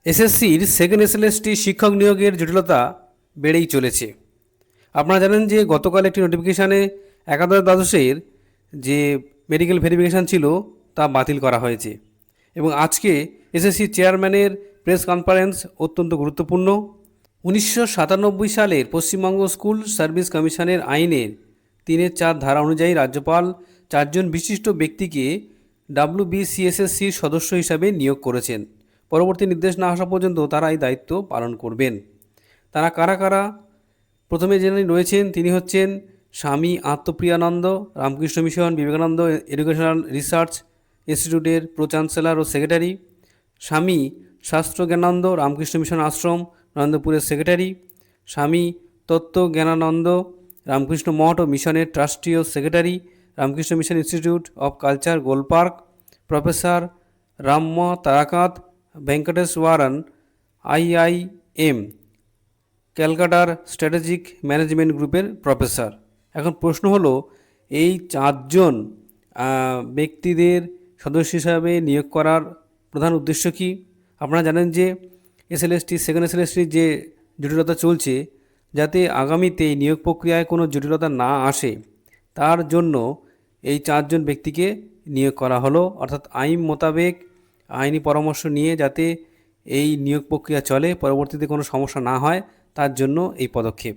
এসএসসির second SLST শিক্ষক নিয়োগের জটিলতা বেড়েই চলেছে। আপনারা জানেন যে গতকাল একটি নোটিফিকেশানে একাদশ দ্বাদশের যে মেডিকেল ভেরিফিকেশান ছিল তা বাতিল করা হয়েছে এবং আজকে এসএসসি চেয়ারম্যানের প্রেস কনফারেন্স অত্যন্ত গুরুত্বপূর্ণ। 1997 সালের পশ্চিমবঙ্গ স্কুল সার্ভিস কমিশনের আইনের 3-4 ধারা অনুযায়ী রাজ্যপাল 4 জন বিশিষ্ট ব্যক্তিকে WBCSSCর সদস্য হিসাবে নিয়োগ করেছেন। পরবর্তী নির্দেশ না আসা পর্যন্ত তারা এই দায়িত্ব পালন করবেন। তারা কারা কারা? প্রথমে যিনি রয়েছেন তিনি হচ্ছেন Swami Atmapriyananda, Ramakrishna Mission Vivekananda Educational Research ইনস্টিটিউটের প্রো চ্যান্সেলর ও সেক্রেটারি। স্বামী শাস্ত্রজ্ঞানানন্দ, রামকৃষ্ণ মিশন আশ্রম নরেন্দ্রপুরের সেক্রেটারি। স্বামী তত্ত্বজ্ঞানানন্দ, রামকৃষ্ণ মঠ ও মিশনের ট্রাস্টি ও secretary, Ramakrishna Mission Institute of Culture Golpark. Professor Ramya Tarakant Venkateswaran, IIM ক্যালকাটার স্ট্র্যাটেজিক ম্যানেজমেন্ট গ্রুপের প্রফেসর। এখন প্রশ্ন হলো, এই 4 জন ব্যক্তিদের সদস্য হিসাবে নিয়োগ করার প্রধান উদ্দেশ্য কী? আপনারা জানেন যে এসএলএসটি সেকেন্ড এসএলএসটির যে জটিলতা চলছে, যাতে আগামীতে এই নিয়োগ প্রক্রিয়ায় কোনো জটিলতা না আসে তার জন্য এই 4 জন ব্যক্তিকে নিয়োগ করা হলো। অর্থাৎ আইন মোতাবেক আইনি পরামর্শ নিয়ে যাতে এই নিয়োগ প্রক্রিয়া চলে, পরবর্তীতে কোনো সমস্যা না হয় তার জন্য এই পদক্ষেপ।